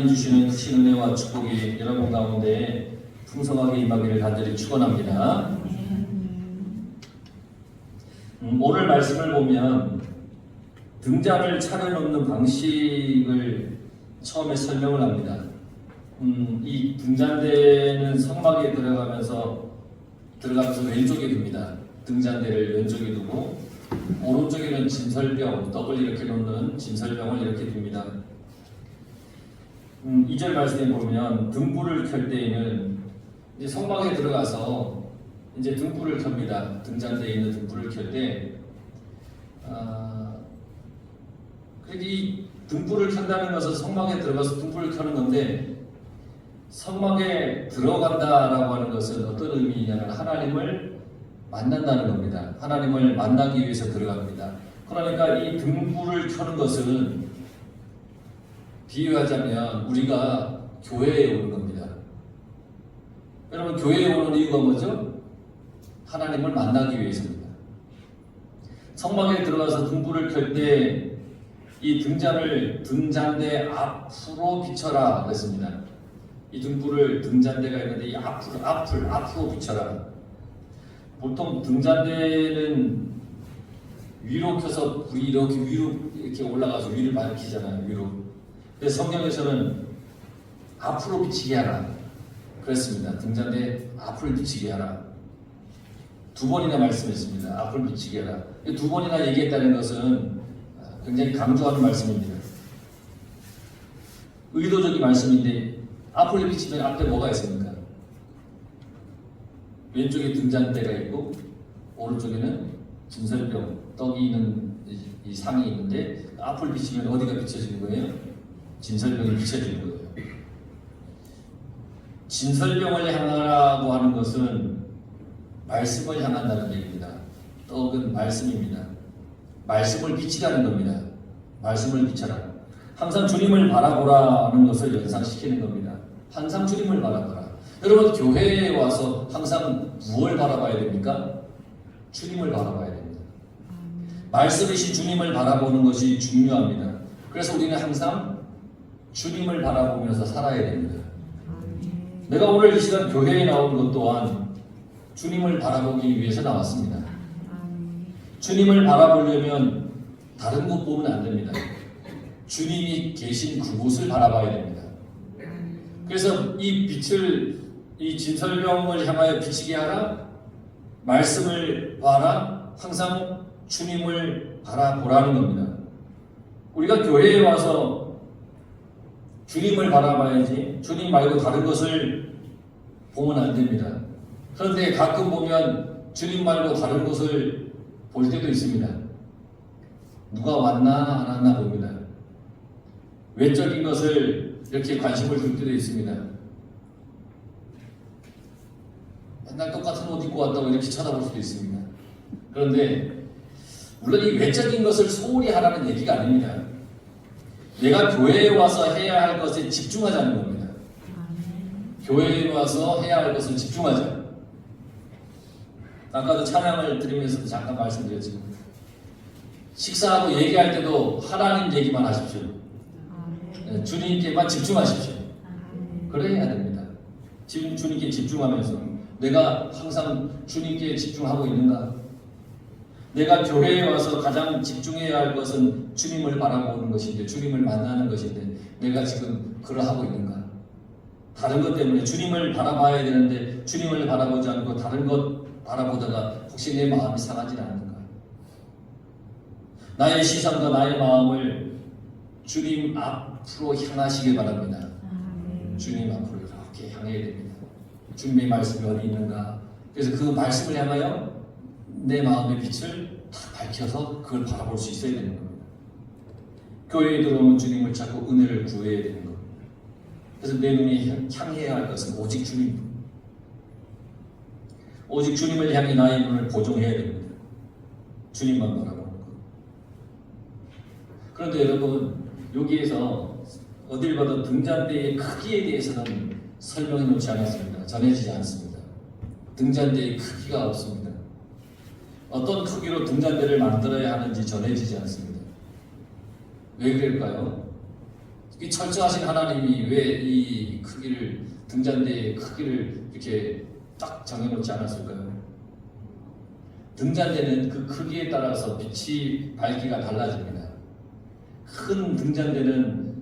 하나님 주시는 크신 은혜와 축복이 여러분 가운데 풍성하게 임하기를 간절히 축원합니다. 오늘 말씀을 보면 등잔을 차려놓는 방식을 처음에 설명을 합니다. 이 등잔대는 성막에 들어가면서 왼쪽에 둡니다. 등잔대를 왼쪽에 두고 오른쪽에는 진설병, 떡을 이렇게 놓는 진설병을 이렇게 둡니다. 2절 말씀에 보면 등불을 켤 때에는 이제 성막에 들어가서 이제 등불을 켭니다. 등잔대에 있는 등불을 켤 때, 이 등불을 켠다는 것은 성막에 들어가서 등불을 켜는 건데, 성막에 들어간다라고 하는 것은 어떤 의미냐면 하나님을 만난다는 겁니다. 하나님을 만나기 위해서 들어갑니다. 그러니까 이 등불을 켜는 것은 비유하자면 우리가 교회에 오는 겁니다. 여러분, 교회에 오는 이유가 뭐죠? 하나님을 만나기 위해서입니다. 성막에 들어가서 등불을 켤 때 이 등잔대 앞으로 비춰라 그랬습니다. 이 등불을 등잔대가 있는데 이 앞으로 비춰라. 보통 등잔대는 위로 켜서 불이 이렇게 위로 이렇게 올라가서 위를 밝히잖아요. 위로. 근데 성경에서는 앞으로 비치게 하라 그랬습니다. 등잔대 앞을 비치게 하라. 2번이나 말씀했습니다. 앞을 비치게 하라. 2번이나 얘기했다는 것은 굉장히 강조하는 말씀입니다. 의도적인 말씀인데 앞을 비치면 앞에 뭐가 있습니까? 왼쪽에 등잔대가 있고 오른쪽에는 진설병, 떡이 있는 이 상이 있는데 앞을 비치면 어디가 비춰지는 거예요? 진설병이 비춰지는 거예요. 진설병을 향하라고 하는 것은 말씀을 향한다는 얘기입니다. 떡은 말씀입니다. 말씀을 비치라는 겁니다. 말씀을 비춰라. 항상 주님을 바라보라는 것을 연상시키는 겁니다. 항상 주님을 바라보라. 여러분, 교회에 와서 항상 무엇을 바라봐야 됩니까? 주님을 바라봐야 됩니다. 말씀이신 주님을 바라보는 것이 중요합니다. 그래서 우리는 항상 주님을 바라보면서 살아야 됩니다. 내가 오늘 이 시간 교회에 나온 것 또한 주님을 바라보기 위해서 나왔습니다. 주님을 바라보려면 다른 곳 보면 안 됩니다. 주님이 계신 그곳을 바라봐야 됩니다. 그래서 이 빛을, 이 진설병을 향하여 비치게 하라, 말씀을 봐라, 항상 주님을 바라보라는 겁니다. 우리가 교회에 와서 주님을 바라봐야지 주님 말고 다른 것을 보면 안 됩니다. 그런데 가끔 보면 주님 말고 다른 것을 볼 때도 있습니다. 누가 왔나 안 왔나 봅니다. 외적인 것을 이렇게 관심을 줄 때도 있습니다. 맨날 똑같은 옷 입고 왔다고 이렇게 쳐다볼 수도 있습니다. 그런데 물론 이 외적인 것을 소홀히 하라는 얘기가 아닙니다. 내가 교회에 와서 해야 할 것에 집중하자는 겁니다. 교회에 와서 해야 할 것을 집중하자. 아까도 찬양을 드리면서도 잠깐 말씀드렸지만 식사하고 얘기할 때도 하나님 얘기만 하십시오. 주님께만 집중하십시오. 그래야 됩니다. 지금 주님께 집중하면서 내가 항상 주님께 집중하고 있는가? 내가 교회에 와서 가장 집중해야 할 것은 주님을 바라보는 것인데, 주님을 만나는 것인데 내가 지금 그러하고 있는가? 다른 것 때문에 주님을 바라봐야 되는데 주님을 바라보지 않고 다른 것 바라보다가 혹시 내 마음이 상하지 않는가? 나의 시선과 나의 마음을 주님 앞으로 향하시길 바랍니다. 주님 앞으로 이렇게 향해야 됩니다. 주님의 말씀이 어디 있는가? 그래서 그 말씀을 향하여 내 마음의 빛을 다 밝혀서 그걸 바라볼 수 있어야 되는 겁니다. 교회에 들어오면 주님을 찾고 은혜를 구해야 되는 겁니다. 그래서 내 눈이 향해야 할 것은 오직 주님. 오직 주님을 향해 나의 눈을 보정해야 됩니다. 주님만 바라보는 것. 그런데 여러분, 여기에서 어딜 봐도 등잔대의 크기에 대해서는 설명해 놓지 않았습니다. 전해지지 않습니다. 등잔대의 크기가 없습니다. 어떤 크기로 등잔대를 만들어야 하는지 전해지지 않습니다. 왜 그럴까요? 이 철저하신 하나님이 왜 이 크기를, 등잔대의 크기를 이렇게 딱 정해놓지 않았을까요? 등잔대는 그 크기에 따라서 빛이 밝기가 달라집니다. 큰 등잔대는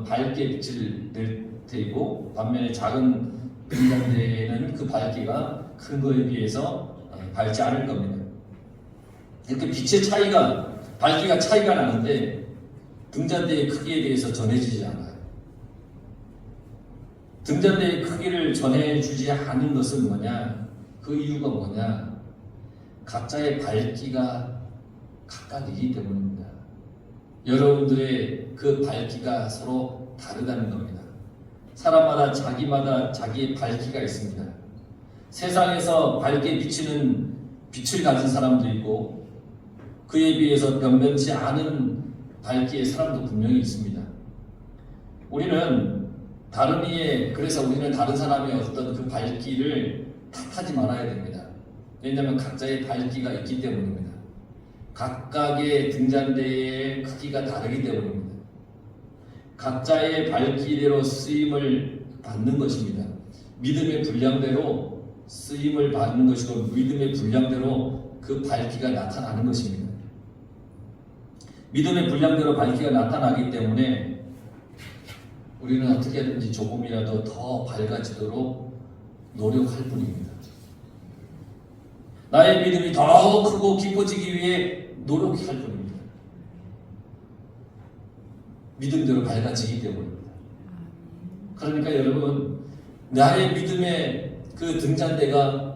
밝게 빛을 낼 테이고, 반면에 작은 등잔대는 그 밝기가 큰 거에 비해서 밝지 않을 겁니다. 이렇게 빛의 차이가, 밝기가 차이가 나는데 등잔대의 크기에 대해서 전해지지 않아요. 등잔대의 크기를 전해주지 않은 것은 뭐냐? 그 이유가 뭐냐? 각자의 밝기가 각각이기 때문입니다. 여러분들의 그 밝기가 서로 다르다는 겁니다. 사람마다 자기마다 자기의 밝기가 있습니다. 세상에서 밝게 비치는 빛을 가진 사람도 있고 그에 비해서 변변치 않은 밝기의 사람도 분명히 있습니다. 우리는 다른 이의, 그래서 우리는 다른 사람의 어떤 그 밝기를 탓하지 말아야 됩니다. 왜냐하면 각자의 밝기가 있기 때문입니다. 각각의 등잔대의 크기가 다르기 때문입니다. 각자의 밝기대로 쓰임을 받는 것입니다. 믿음의 분량대로 쓰임을 받는 것이고 믿음의 분량대로 그 밝기가 나타나는 것입니다. 믿음의 분량대로 밝기가 나타나기 때문에 우리는 어떻게든지 조금이라도 더 밝아지도록 노력할 뿐입니다. 나의 믿음이 더 크고 깊어지기 위해 노력할 뿐입니다. 믿음대로 밝아지기 때문입니다. 그러니까 여러분, 나의 믿음의 그 등잔대가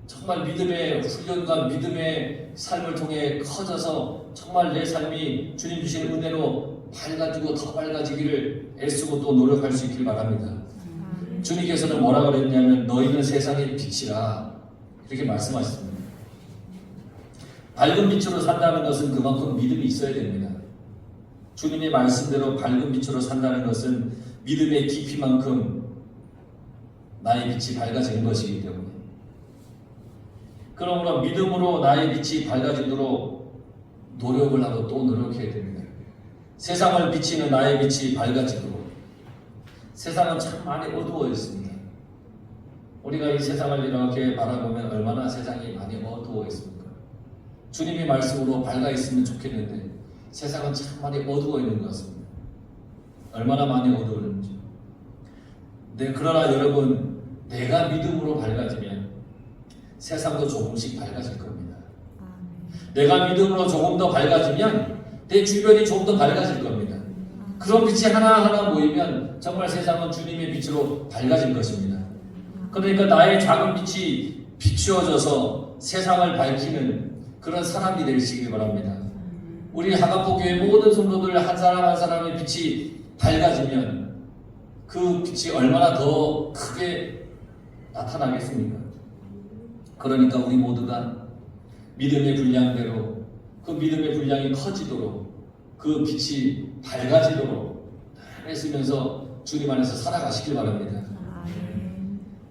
정말 믿음의 훈련과 믿음의 삶을 통해 커져서 정말 내 삶이 주님 주신 은혜로 밝아지고 더 밝아지기를 애쓰고 또 노력할 수 있길 바랍니다. 주님께서는 뭐라 그랬냐면 너희는 세상의 빛이라 이렇게 말씀하셨습니다. 밝은 빛으로 산다는 것은 그만큼 믿음이 있어야 됩니다. 주님의 말씀대로 밝은 빛으로 산다는 것은 믿음의 깊이만큼 나의 빛이 밝아지는 것이기 때문에, 그러므로 믿음으로 나의 빛이 밝아지도록 노력을 하고 또 노력해야 됩니다. 세상을 비치는 나의 빛이 밝아지도록. 세상은 참 많이 어두워 있습니다. 우리가 이 세상을 이렇게 바라보면 얼마나 세상이 많이 어두워 있습니까? 주님의 말씀으로 밝아 있으면 좋겠는데 세상은 참 많이 어두워 있는 것 같습니다. 얼마나 많이 어두웠는지. 네, 그러나 여러분, 내가 믿음으로 밝아지면 세상도 조금씩 밝아질 겁니다. 내가 믿음으로 조금 더 밝아지면 내 주변이 조금 더 밝아질 겁니다. 그런 빛이 하나하나 모이면 정말 세상은 주님의 빛으로 밝아질 것입니다. 그러니까 나의 작은 빛이 비추어져서 세상을 밝히는 그런 사람이 되시길 바랍니다. 우리 하갑포 교회 모든 성도들 한 사람 한 사람의 빛이 밝아지면 그 빛이 얼마나 더 크게 나타나겠습니까? 그러니까 우리 모두가 믿음의 분량대로 그 믿음의 분량이 커지도록 그 빛이 밝아지도록 애쓰면서 주님 안에서 살아가시길 바랍니다.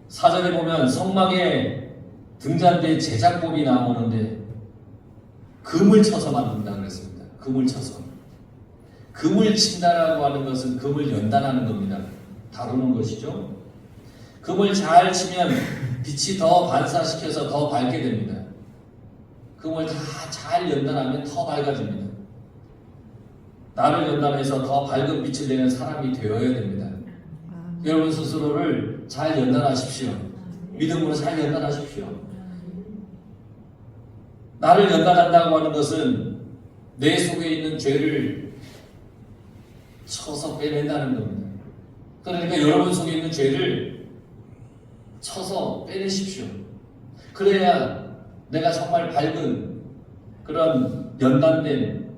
4절에 보면 성막에 등잔대 제작법이 나오는데 금을 쳐서 만든다 그랬습니다. 금을 쳐서. 금을 친다라고 하는 것은 금을 연단하는 겁니다. 다루는 것이죠. 금을 잘 치면 빛이 더 반사시켜서 더 밝게 됩니다. 금을 다 잘 연단하면 더 밝아집니다. 나를 연단해서 더 밝은 빛을 내는 사람이 되어야 됩니다. 여러분 스스로를 잘 연단하십시오. 믿음으로 잘 연단하십시오. 나를 연단한다고 하는 것은 내 속에 있는 죄를 쳐서 빼낸다는 겁니다. 그러니까 여러분 속에 있는 죄를 쳐서 빼내십시오. 그래야 내가 정말 밝은 그런 연단된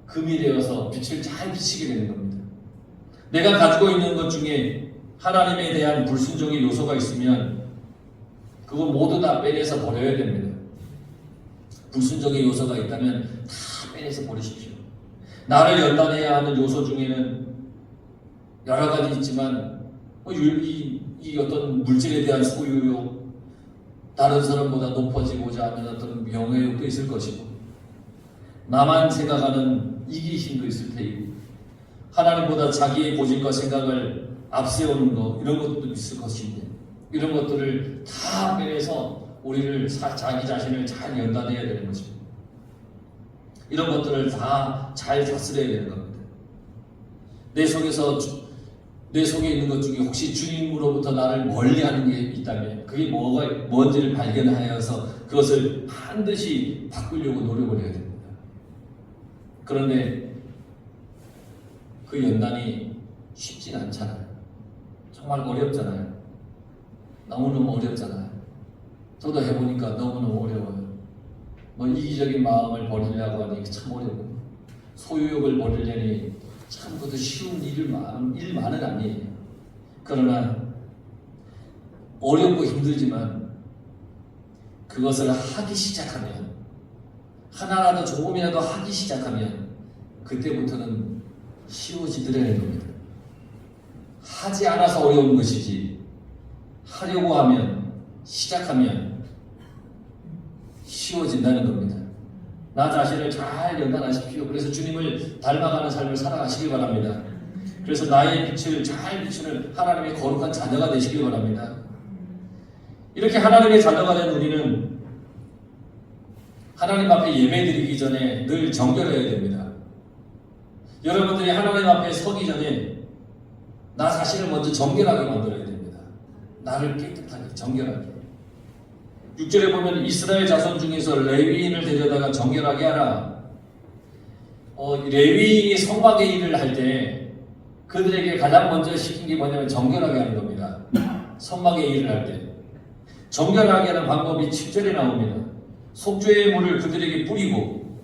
금이 되어서 빛을 잘 비치게 되는 겁니다. 내가 가지고 있는 것 중에 하나님에 대한 불순종의 요소가 있으면 그거 모두 다 빼내서 버려야 됩니다. 불순종의 요소가 있다면 다 빼내서 버리십시오. 나를 연단해야 하는 요소 중에는 여러 가지 있지만 이 어떤 물질에 대한 소유욕, 다른 사람보다 높아지고자 하는 어떤 명예욕도 있을 것이고, 나만 생각하는 이기심도 있을 테이고 하나님보다 자기의 고집과 생각을 앞세우는 것 이런 것도 있을 것인데 이런 것들을 다 빼내서 우리를 자기 자신을 잘 연단해야 되는 것입니다. 이런 것들을 다 잘 다스려야 되는 겁니다. 내 속에 있는 것 중에 혹시 주님으로부터 나를 멀리하는 게 있다면 그게 뭔지를 발견하여서 그것을 반드시 바꾸려고 노력을 해야 됩니다. 그런데 그 연단이 쉽진 않잖아요. 정말 어렵잖아요. 너무너무 어렵잖아요. 저도 해보니까 너무너무 어려워요. 뭐 이기적인 마음을 버리려고 하니 참 어렵고 소유욕을 버리려니 참 그것도 쉬운 일만은 아니에요. 그러나 어렵고 힘들지만 그것을 하기 시작하면 하나라도 조금이라도 하기 시작하면 그때부터는 쉬워지더라는 겁니다. 하지 않아서 어려운 것이지 하려고 하면 시작하면 쉬워진다는 겁니다. 나 자신을 잘 연단하십시오. 그래서 주님을 닮아가는 삶을 살아가시길 바랍니다. 그래서 나의 빛을 잘 비추는 하나님의 거룩한 자녀가 되시길 바랍니다. 이렇게 하나님의 자녀가 된 우리는 하나님 앞에 예배드리기 전에 늘 정결해야 됩니다. 여러분들이 하나님 앞에 서기 전에 나 자신을 먼저 정결하게 만들어야 됩니다. 나를 깨끗하게 정결하게. 6절에 보면 이스라엘 자손 중에서 레위인을 데려다가 정결하게 하라. 레위인이 성막의 일을 할 때 그들에게 가장 먼저 시킨 게 뭐냐면 정결하게 하는 겁니다. 성막의 일을 할 때 정결하게 하는 방법이 7절에 나옵니다. 속죄의 물을 그들에게 뿌리고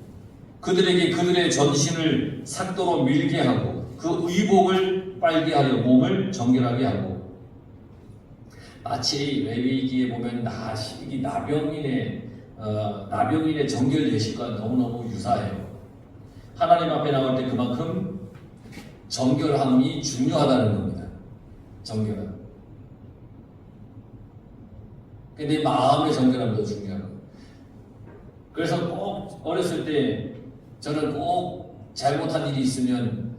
그들에게 그들의 전신을 삭도로 밀게 하고 그 의복을 빨게 하여 몸을 정결하게 하고 마치 레위기에 보면 나병인의 정결 예식과 너무너무 유사해요. 하나님 앞에 나올 때 그만큼 정결함이 중요하다는 겁니다. 정결함. 근데 마음의 정결함이 더 중요하고. 그래서 꼭 어렸을 때 저는 꼭 잘못한 일이 있으면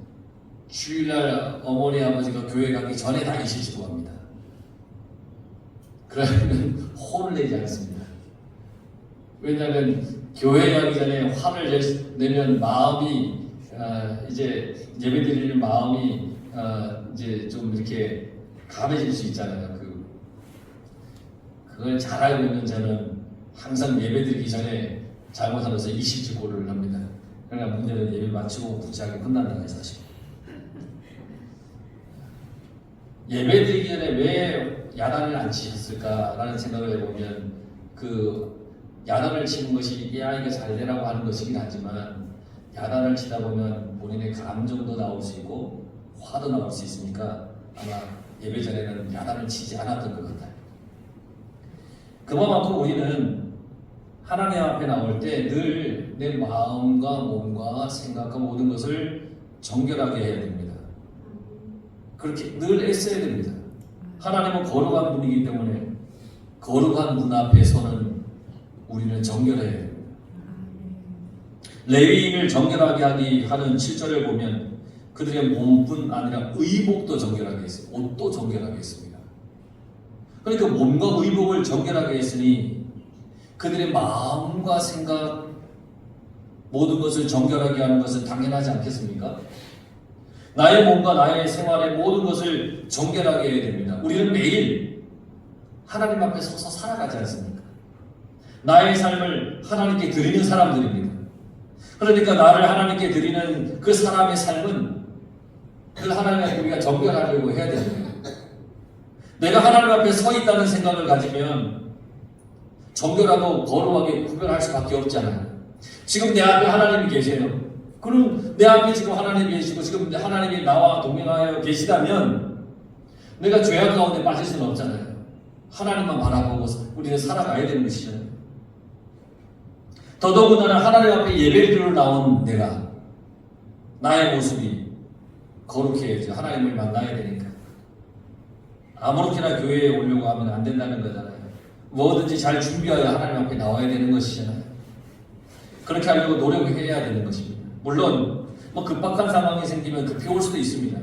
주일날 어머니 아버지가 교회 가기 전에 다 계시지도 합니다. 그러면 혼을 내지 않습니다. 왜냐하면 교회 가기 전에 화를 내면 마음이 이제 예배드리는 마음이 이제 좀 이렇게 감해질 수 있잖아요. 그걸 잘 알고 있는 저는 항상 예배드리기 전에 잘못하면서 일시직고를 합니다. 그러나 문제는 예배 마치고 부지하게 끝난다는 사실. 예배드리기 전에 왜 야단을 안 치셨을까라는 생각을 해보면 그 야단을 치는 것이 이게 잘 되라고 하는 것이긴 하지만 야단을 치다 보면 본인의 감정도 나올 수 있고 화도 나올 수 있으니까 아마 예배 전에는 야단을 치지 않았던 것 같아요. 그만큼 우리는 하나님 앞에 나올 때 늘 내 마음과 몸과 생각과 모든 것을 정결하게 해야 됩니다. 그렇게 늘 애써야 됩니다. 하나님은 거룩한 분이기 때문에 거룩한 분 앞에서는 우리는 정결해야 됩니다. 레위인을 정결하게 하는 7절을 보면 그들의 몸뿐 아니라 의복도 정결하게 했어요. 옷도 정결하게 했습니다. 그러니까 몸과 의복을 정결하게 했으니 그들의 마음과 생각 모든 것을 정결하게 하는 것은 당연하지 않겠습니까? 나의 몸과 나의 생활의 모든 것을 정결하게 해야 됩니다. 우리는 매일 하나님 앞에 서서 살아가지 않습니까? 나의 삶을 하나님께 드리는 사람들입니다. 그러니까 나를 하나님께 드리는 그 사람의 삶은 그 하나님 앞에 우리가 정결하려고 해야 됩니다. 내가 하나님 앞에 서 있다는 생각을 가지면 정결하고 거룩하게 구별할 수밖에 없잖아요. 지금 내 앞에 하나님이 계세요. 그럼 내 앞에 지금 하나님이 계시고 지금 하나님이 나와 동행하여 계시다면 내가 죄악 가운데 빠질 수는 없잖아요. 하나님만 바라보고 우리는 살아가야 되는 것이잖아요. 더더군다나 하나님 앞에 예배드리러 나온 내가 나의 모습이 거룩해야죠. 하나님을 만나야 되니까. 아무렇게나 교회에 오려고 하면 안 된다는 거잖아요. 뭐든지 잘 준비하여 하나님 앞에 나와야 되는 것이잖아요. 그렇게 하려고 노력을 해야 되는 것입니다. 물론 뭐 급박한 상황이 생기면 급히 올 수도 있습니다.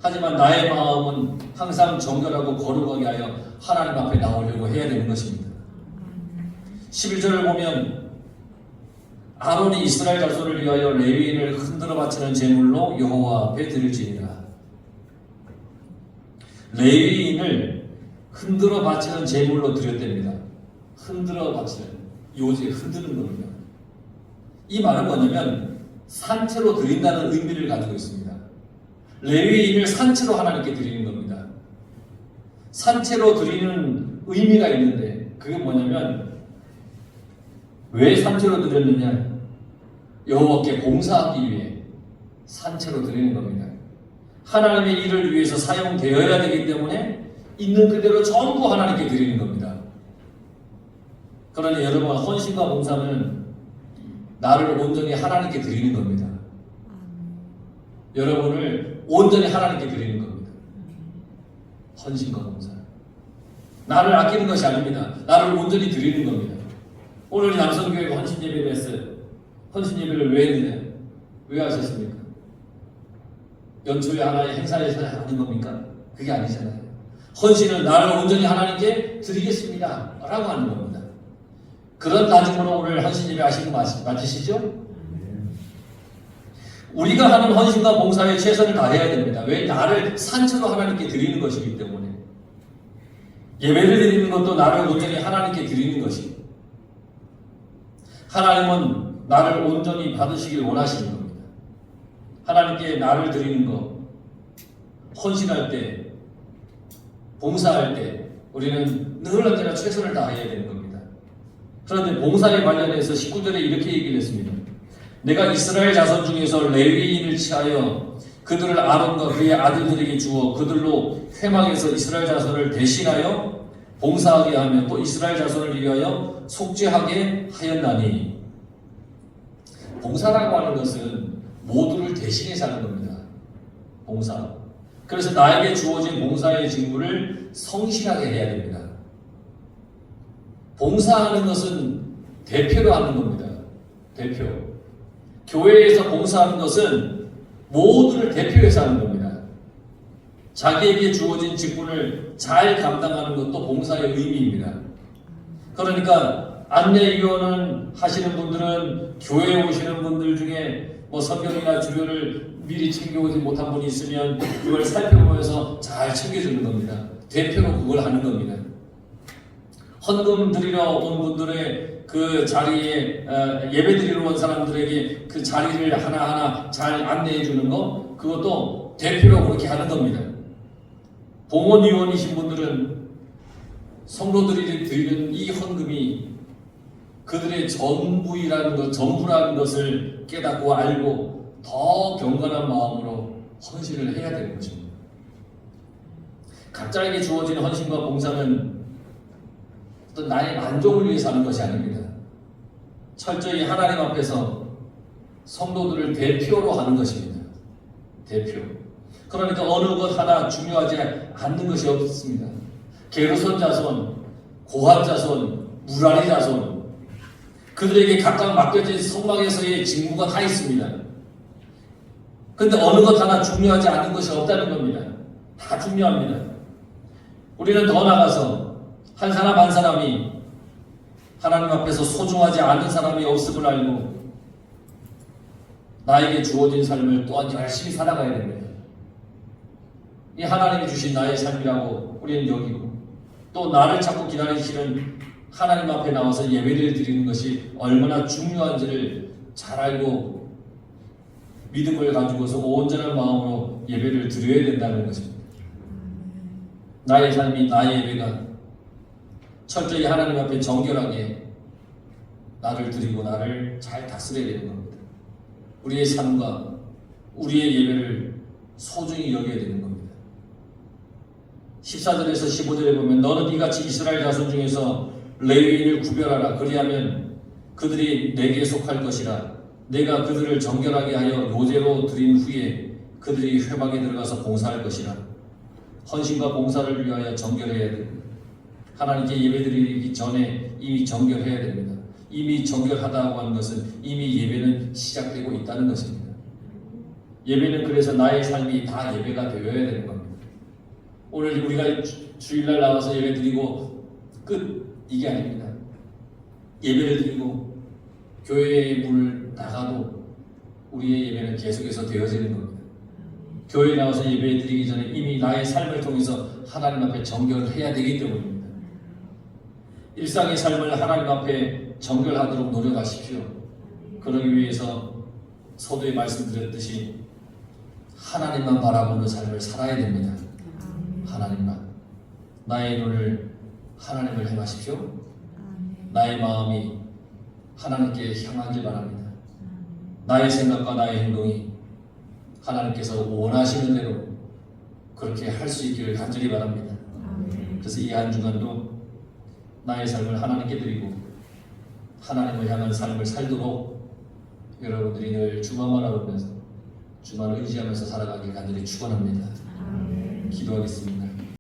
하지만 나의 마음은 항상 정결하고 거룩하게 하여 하나님 앞에 나오려고 해야 되는 것입니다. 11절을 보면 아론이 이스라엘 자손을 위하여 레위인을 흔들어 바치는 제물로 여호와 앞에 드릴지니라. 레위인을 흔들어 바치는 제물로 드렸답니다. 흔들어 바치는, 요새 흔드는 겁니다. 이 말은 뭐냐면 산채로 드린다는 의미를 가지고 있습니다. 레위인을 산채로 하나님께 드리는 겁니다. 산채로 드리는 의미가 있는데 그게 뭐냐면 왜 산채로 드렸느냐? 여호와께 봉사하기 위해 산채로 드리는 겁니다. 하나님의 일을 위해서 사용되어야 되기 때문에 있는 그대로 전부 하나님께 드리는 겁니다. 그러니 여러분, 헌신과 봉사는 나를 온전히 하나님께 드리는 겁니다. 여러분을 온전히 하나님께 드리는 겁니다. 헌신과 봉사. 나를 아끼는 것이 아닙니다. 나를 온전히 드리는 겁니다. 오늘 남성교회가 헌신 예배를 했어요. 헌신 예배를 왜 했느냐? 왜 하셨습니까? 연초에 하나의 행사에서 하는 겁니까? 그게 아니잖아요. 헌신은 나를 온전히 하나님께 드리겠습니다 라고 하는 겁니다. 그런 다짐으로 오늘 헌신 예배 하시는 거 맞으시죠? 우리가 하는 헌신과 봉사에 최선을 다해야 됩니다. 왜? 나를 산채로 하나님께 드리는 것이기 때문에. 예배를 드리는 것도 나를 온전히 하나님께 드리는 것입니다. 하나님은 나를 온전히 받으시길 원하시는 겁니다. 하나님께 나를 드리는 것, 헌신할 때, 봉사할 때 우리는 늘 언제나 최선을 다해야 되는 겁니다. 그런데 봉사에 관련해서 19절에 이렇게 얘기를 했습니다. 내가 이스라엘 자손 중에서 레위인을 취하여 그들을 아론과 그의 아들들에게 주어 그들로 회막에서 이스라엘 자손을 대신하여 봉사하게 하며 또 이스라엘 자손을 위하여 속죄하게 하였나니. 봉사라고 하는 것은 모두를 대신해서 하는 겁니다. 봉사. 그래서 나에게 주어진 봉사의 직무를 성실하게 해야 됩니다. 봉사하는 것은 대표로 하는 겁니다. 대표. 교회에서 봉사하는 것은 모두를 대표해서 하는 겁니다. 자기에게 주어진 직분을 잘 감당하는 것도 봉사의 의미입니다. 그러니까 안내위원을 하시는 분들은 교회에 오시는 분들 중에 뭐 성경이나 주변을 미리 챙겨오지 못한 분이 있으면 그걸 살펴보면서 잘 챙겨주는 겁니다. 대표로 그걸 하는 겁니다. 헌금 드리러 온 분들의 그 자리에 예배 드리러 온 사람들에게 그 자리를 하나하나 잘 안내해 주는 거, 그것도 대표로 그렇게 하는 겁니다. 봉헌위원이신 분들은 성도들이 드리는 이 헌금이 그들의 전부라는 것을 깨닫고 알고 더 경건한 마음으로 헌신을 해야 되는 것입니다. 각자에게 주어진 헌신과 봉사는 어떤 나의 만족을 위해서 하는 것이 아닙니다. 철저히 하나님 앞에서 성도들을 대표로 하는 것입니다. 대표. 그러니까 어느 것 하나 중요하지 않는 것이 없습니다. 게르손 자손, 고핫 자손, 무라리 자손, 그들에게 각각 맡겨진 성막에서의 직무가 다 있습니다. 그런데 어느 것 하나 중요하지 않는 것이 없다는 겁니다. 다 중요합니다. 우리는 더 나가서 한 사람 한 사람이 하나님 앞에서 소중하지 않은 사람이 없음을 알고 나에게 주어진 삶을 또한 열심히 살아가야 됩니다. 이 하나님이 주신 나의 삶이라고 우리는 여기고, 또 나를 찾고 기다리시는 하나님 앞에 나와서 예배를 드리는 것이 얼마나 중요한지를 잘 알고 믿음을 가지고서 온전한 마음으로 예배를 드려야 된다는 것입니다. 나의 삶이, 나의 예배가 철저히 하나님 앞에 정결하게 나를 드리고 나를 잘 다스려야 되는 겁니다. 우리의 삶과 우리의 예배를 소중히 여겨야 되는 겁니다. 14절에서 15절에 보면 너는 이같이 이스라엘 자손 중에서 레위인을 구별하라. 그리하면 그들이 내게 속할 것이라. 내가 그들을 정결하게 하여 로제로 드린 후에 그들이 회막에 들어가서 봉사할 것이라. 헌신과 봉사를 위하여 정결해야 됩니다. 하나님께 예배드리기 전에 이미 정결해야 됩니다. 이미 정결하다고 하는 것은 이미 예배는 시작되고 있다는 것입니다. 예배는 그래서 나의 삶이 다 예배가 되어야 되는 겁니다. 오늘 우리가 주일날 나와서 예배 드리고 끝, 이게 아닙니다. 예배를 드리고 교회에 문을 나가도 우리의 예배는 계속해서 되어지는 겁니다. 교회에 나와서 예배 드리기 전에 이미 나의 삶을 통해서 하나님 앞에 정결을 해야 되기 때문입니다. 일상의 삶을 하나님 앞에 정결하도록 노력하십시오. 그러기 위해서 서두에 말씀드렸듯이 하나님만 바라보는 삶을 살아야 됩니다. 하나님만. 나의 눈을 하나님을 향하십시오. 나의 마음이 하나님께 향하길 바랍니다. 나의 생각과 나의 행동이 하나님께서 원하시는 대로 그렇게 할 수 있기를 간절히 바랍니다. 그래서 이 한 주간도 나의 삶을 하나님께 드리고 하나님을 향한 삶을 살도록 여러분들이 늘 주만 바라보면서 주만을 의지하면서 살아가길 간절히 축원합니다. 기도하겠습니다.